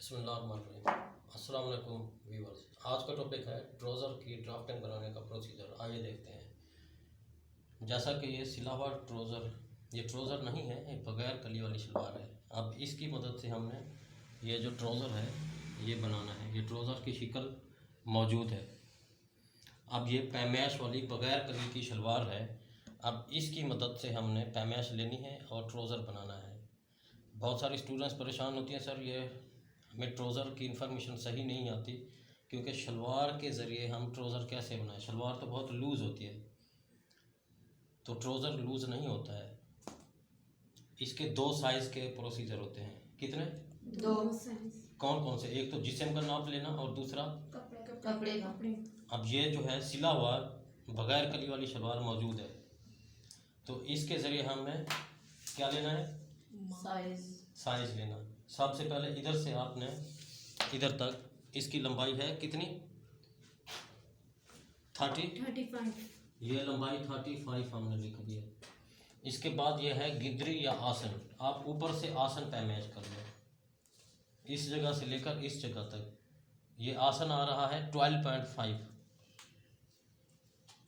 अस्सलाम वालेकुम व्यूअर्स। आज का टॉपिक है ट्राउज़र की ड्राफ्टिंग बनाने का प्रोसीजर। आइए देखते हैं। जैसा कि ये सिला हुआ ट्राउज़र, ये ट्राउज़र नहीं है, ये बगैर कली वाली शलवार है। अब इसकी मदद से हमने ये जो ट्राउज़र है ये बनाना है। ये ट्राउज़र की शिकल मौजूद है। अब ये पैमैश वाली बगैर कली की शलवार है। अब इसकी मदद से हमने पैमैश लेनी है और ट्राउज़र बनाना है। बहुत सारे स्टूडेंट्स परेशान होती हैं, सर ये हमें ट्राउज़र की इन्फॉर्मेशन सही नहीं आती, क्योंकि शलवार के ज़रिए हम ट्राउज़र कैसे बनाएं। शलवार तो बहुत लूज़ होती है, तो ट्राउज़र लूज़ नहीं होता है। इसके दो साइज़ के प्रोसीजर होते हैं। कितने? दो साइज। कौन कौन से? एक तो जिस्म का नाप लेना और दूसरा कपड़े। अब ये जो है सिला हुआ बगैर कली वाली शलवार मौजूद है, तो इसके ज़रिए हमें क्या लेना है? साइज़ लेना। सबसे पहले इधर से आपने इधर तक इसकी लंबाई है कितनी? 35। ये लंबाई 35 हमने लिख दी है। इसके बाद ये है गिदरी या आसन। आप ऊपर से आसन पैमैश कर लो, इस जगह से लेकर इस जगह तक। ये आसन आ रहा है 12.5।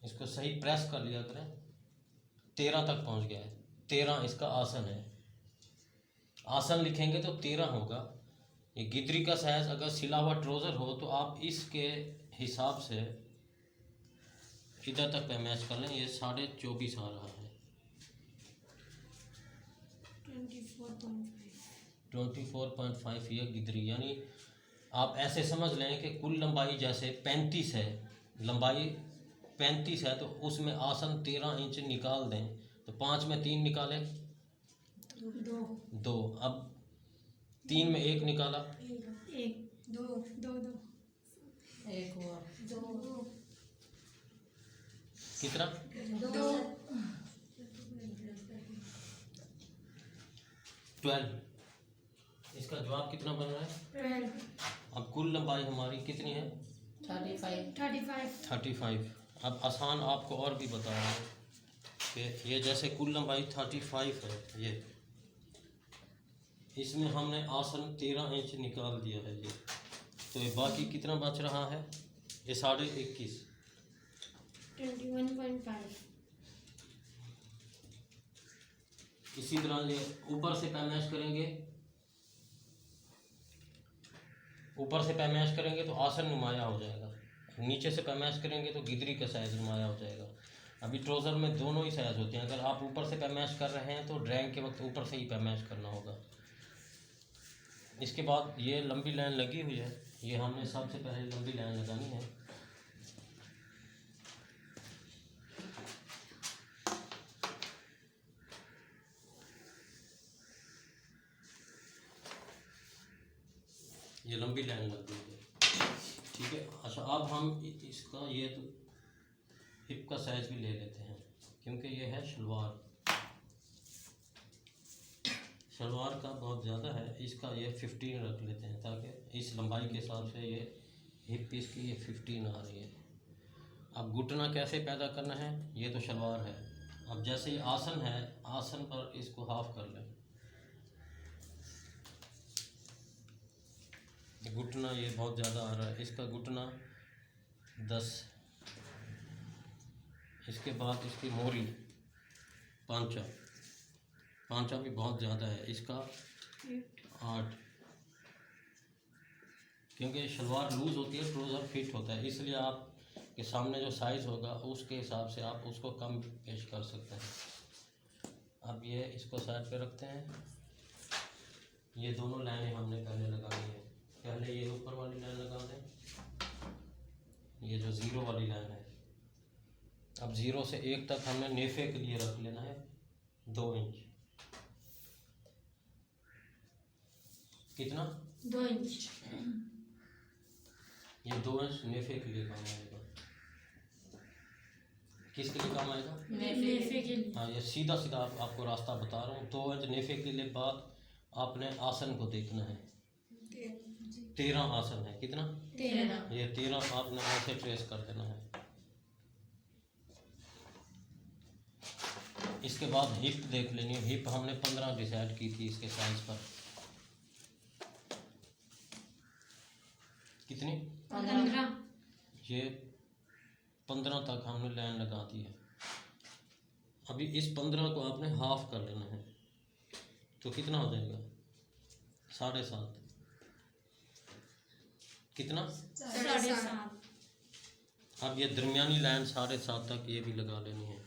इसको सही प्रेस कर लिया करें। 13 तक पहुंच गया है। 13 इसका आसन है। आसन लिखेंगे तो 13 होगा। ये गिदरी का साइज अगर सिला हुआ ट्राउज़र हो तो आप इसके हिसाब से इधर तक पैमैश कर लें। ये 24.5 आ रहा है। 24.5 ये गिदरी, यानी आप ऐसे समझ लें कि कुल लंबाई जैसे 35 है, लंबाई 35 है, तो उसमें आसन 13 इंच निकाल दें, तो 5 में 3 निकालें, 2। अब 3 में 1 निकाला, 1 हुआ, 2 कितना? 12। इसका जवाब कितना बन रहा है? 12। अब कुल लंबाई हमारी कितनी है? 35। अब आसान आपको और भी बता रहा हूँ कि ये जैसे कुल लंबाई 35 है, ये इसमें हमने आसन 13 इंच निकाल दिया है ये, तो ये बाकी कितना बच रहा है? ये 21.5। 21.5। इसी तरह ये ऊपर से पैमैश करेंगे, ऊपर से पैमैश करेंगे तो आसन नुमाया हो जाएगा, नीचे से पैमैश करेंगे तो गिदरी का साइज़ नुमाया हो जाएगा। अभी ट्राउज़र में दोनों ही साइज़ होते हैं। अगर आप ऊपर से पैमैश कर रहे हैं तो ड्राइंग के वक्त ऊपर से ही पैमैश करना होगा। इसके बाद ये लंबी लाइन लगी हुई है, ये हमने सबसे पहले लंबी लाइन लगानी है। ये लंबी लाइन लग गई है, ठीक है। अच्छा, अब हम इसका ये तो हिप का साइज़ भी ले लेते हैं, क्योंकि ये है शलवार का बहुत ज़्यादा है। इसका ये 15 रख लेते हैं, ताकि इस लंबाई के हिसाब से ये हिप इसकी ये 15 आ रही है। अब घुटना कैसे पैदा करना है? ये तो शलवार है। अब जैसे ये आसन है, आसन पर इसको हाफ कर लें। घुटना ये बहुत ज़्यादा आ रहा है, इसका घुटना 10। इसके बाद इसकी मोरी पांचा भी बहुत ज़्यादा है, इसका 8। क्योंकि शलवार लूज़ होती है, ट्राउज़र फिट होता है, इसलिए आप के सामने जो साइज़ होगा उसके हिसाब से आप उसको कम पेश कर सकते हैं। अब ये इसको साइड पे रखते हैं। ये दोनों लाइनें हमने पहले लगानी है। पहले ये ऊपर वाली लाइन लगा दें, ये जो ज़ीरो वाली लाइन है। अब 0 से 1 तक हमने नेफे के लिए रख लेना है 2 इंच। कितना? 2 इंच। ये 2 इंच नेफे के लिए काम आएगा। किसके लिए काम आएगा? नेफे के लिए। हाँ, ये सीधा आपको रास्ता बता रहा हूँ। 2 इंच नेफे के लिए बाद आपने आसन को देखना है। 13 आसन है। कितना? 13। ये 13 आपने ऐसे ट्रेस कर देना है। इसके बाद हिप देख लेनी है। हिप हमने 15 डिसाइड की थी इसके साइज़ पर। कितनी? 15। ये 15 तक हमने लाइन लगा दी है। अभी इस 15 को आपने हाफ कर लेना है, तो कितना हो जाएगा? 7.5। कितना? 7.5। अब ये दरमियानी लाइन 7.5 तक ये भी लगा लेनी है,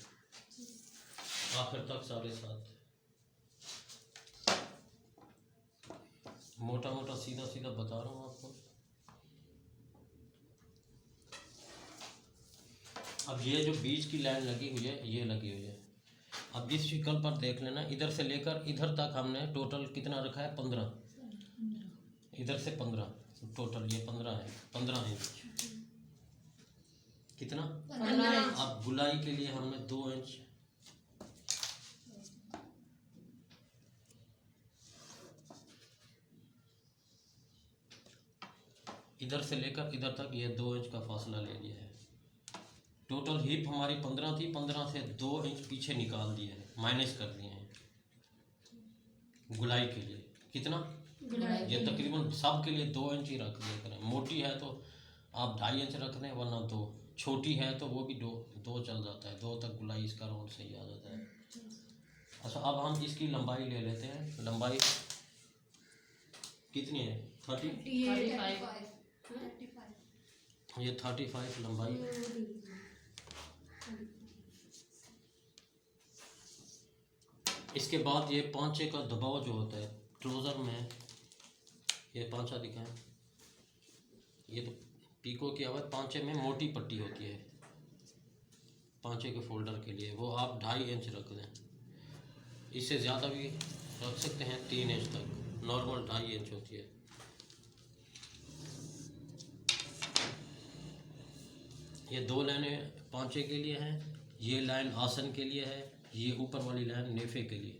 आखिर तक 7.5। मोटा मोटा सीधा सीधा बता रहा हूँ आपको। अब ये जो बीच की लाइन लगी हुई है ये लगी हुई है। अब इस विकल्प पर देख लेना, इधर से लेकर इधर तक हमने टोटल कितना रखा है? 15। इधर से 15, टोटल ये 15 है, 15 इंच। कितना? 15 इंच। अब गुलाई के लिए हमने 2 इंच, इधर से लेकर इधर तक ये 2 इंच का फासला ले लिया है। टोटल हिप हमारी 15 थी, 15 से 2 इंच पीछे निकाल दिए हैं, माइनस कर दिए हैं गुलाई के लिए। कितना? गुलाई ये तकरीबन सब के लिए 2 इंच ही रख दिया करें। मोटी है तो आप 2.5 इंच रख दें, वरना 2। छोटी है तो वो भी 2 चल जाता है, 2 तक गुलाई इसका राउंड सही आ जाता है। अच्छा, अब हम इसकी लंबाई ले लेते हैं। लंबाई कितनी है? 30। 35। ये 35 लंबाई। इसके बाद ये पांचे का दबाव जो होता है ट्राउज़र में, ये पांचा दिखाएं, ये तो पीको की आवाज़। पांचे में मोटी पट्टी होती है पांचे के फोल्डर के लिए, वो आप 2.5 इंच रख दें। इससे ज़्यादा भी रख सकते हैं, 3 इंच तक। नॉर्मल 2.5 इंच होती है। ये 2 लाइनें पांचे के लिए हैं, ये लाइन आसन के लिए है, ये ऊपर वाली लाइन नेफे के लिए।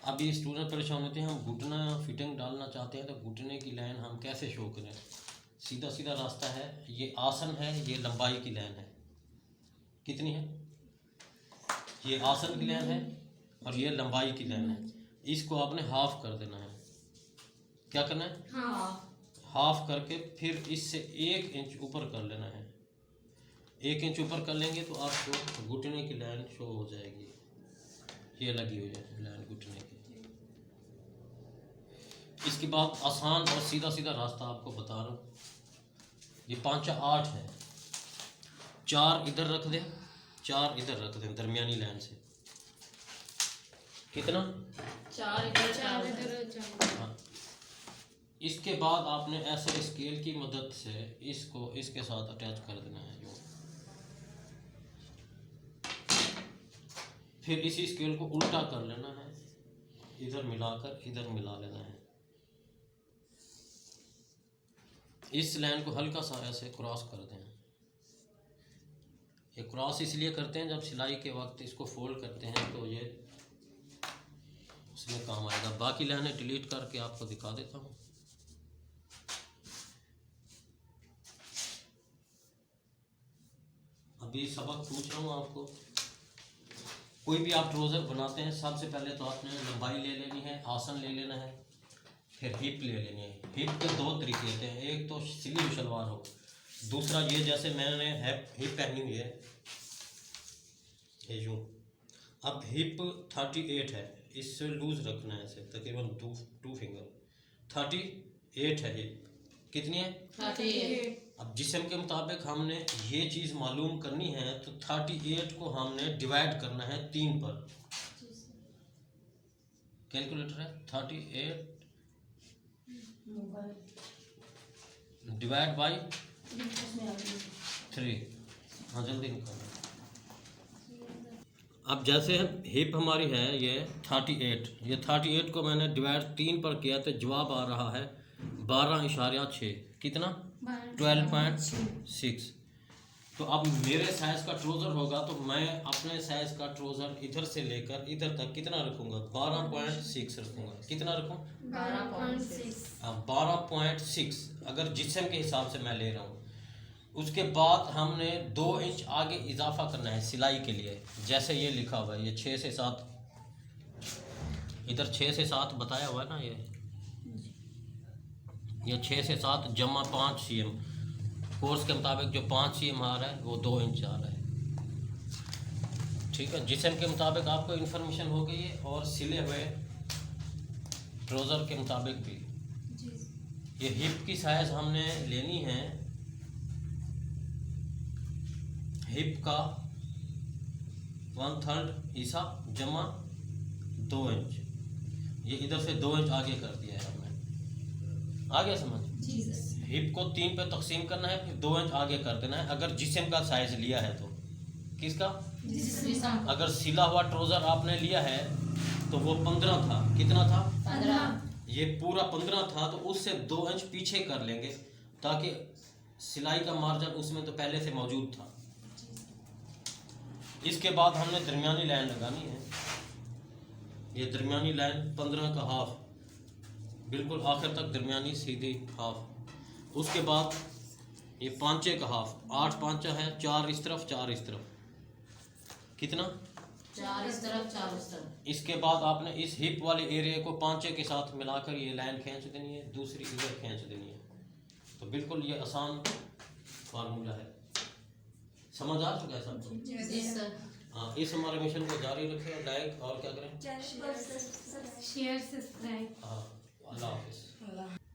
अब ये स्टूडेंट परेशान होते हैं, हम घुटना फिटिंग डालना चाहते हैं तो घुटने की लाइन हम कैसे शो करें? सीधा सीधा रास्ता है, ये आसन है, ये लंबाई की लाइन है। कितनी है? ये आसन की लाइन है और ये लंबाई की लाइन है। इसको आपने हाफ कर देना है। क्या करना है? हाफ करके फिर इससे 1 इंच ऊपर कर लेना है। 1 इंच ऊपर कर लेंगे तो आपको घुटने की लाइन शो हो जाएगी। ये लगी हुई है लाइन घुटने की। इसके बाद आसान और सीधा सीधा रास्ता आपको बता रहा हूँ। ये पांचा 8 है, 4 इधर रख दें, 4 इधर रख दें दरमियानी लाइन से। कितना? 4 इधर 4 इधर। हाँ। इसके बाद आपने ऐसे स्केल की मदद से इसको इसके साथ अटैच कर देना है। फिर इसी स्केल को उल्टा कर लेना है, इधर मिलाकर इधर मिला लेना है। इस लाइन को हल्का सा ऐसे क्रॉस कर दें। ये क्रॉस इसलिए करते हैं, जब सिलाई के वक्त इसको फोल्ड करते हैं तो ये उसमें काम आएगा। बाकी लाइनें डिलीट करके आपको दिखा देता हूँ। अभी सबक पूछ रहा हूँ आपको। कोई भी आप ट्राउज़र बनाते हैं, सबसे पहले तो आपने लंबाई ले लेनी है, आसन ले लेना है, फिर हिप ले लेनी है। हिप के 2 तरीके होते हैं, एक तो सिली हुई शलवार हो, दूसरा ये जैसे मैंने हिप पहनी हुई है ये यूँ। अब हिप 38 है, इससे लूज रखना है ऐसे, तकरीबन 2 फिंगर। 38 है हिप। कितनी है? 38। अब जिस्म के मुताबिक हमने ये चीज़ मालूम करनी है तो 38 को हमने डिवाइड करना है 3 पर। कैलकुलेटर है। 38 डिवाइड बाई 3। हाँ जल्दी निकालो। अब जैसे हिप हमारी है ये 38, ये 38 को मैंने डिवाइड 3 पर किया तो जवाब आ रहा है 12.6। कितना? 12.6। तो अब मेरे साइज़ का ट्राउज़र होगा तो मैं अपने साइज़ का ट्राउज़र इधर से लेकर इधर तक कितना रखूँगा? 12.6 रखूँगा। कितना रखूँ? 12.6। हाँ 12.6 अगर जिस्म के हिसाब से मैं ले रहा हूँ। उसके बाद हमने 2 इंच आगे इजाफा करना है सिलाई के लिए। जैसे ये लिखा हुआ है, ये 6 से 7, इधर 6 से 7 बताया हुआ है ना, ये 6 से 7 जमा 5 cm। कोर्स के मुताबिक जो 5 cm आ रहा है वो 2 इंच आ रहा है। ठीक है, जिस्म के मुताबिक आपको इन्फॉर्मेशन हो गई है और सिले हुए ट्राउज़र के मुताबिक भी। ये हिप की साइज़ हमने लेनी है, हिप का 1/3 हिस्सा जमा 2 इंच। ये इधर से 2 इंच आगे कर दिया है हमने। आ गया समझ? हिप को 3 पे तकसीम करना है, फिर 2 इंच आगे कर देना है। अगर जिस्म का साइज लिया है तो किसका? अगर सिला हुआ ट्राउज़र आपने लिया है तो वो 15 था। कितना था? 15। ये पूरा 15 था, तो उससे 2 इंच पीछे कर लेंगे ताकि सिलाई का मार्जिन उसमें तो पहले से मौजूद था। इसके बाद हमने दरमियानी लाइन लगानी है। ये दरमियानी लाइन 15 का हाफ, बिल्कुल आखिर तक दरमियानी सीधी हाफ। उसके बाद ये पांचे का हाफ, 8 पांचा है, 4 इस तरफ 4 इस तरफ। कितना? 4 इस तरफ 4 इस तरफ। इसके बाद आपने इस हिप वाले एरिया को पांचे के साथ मिलाकर ये लाइन खींच देनी है, दूसरी इधर खींच देनी है। तो बिल्कुल ये आसान फार्मूला है। समझ आ चुका है सबको? जी सर। हाँ, इस हमारे मिशन को जारी रखें, लाइक और क्या करें? Share subscribe. हाँ, अल्लाह हाफिज़।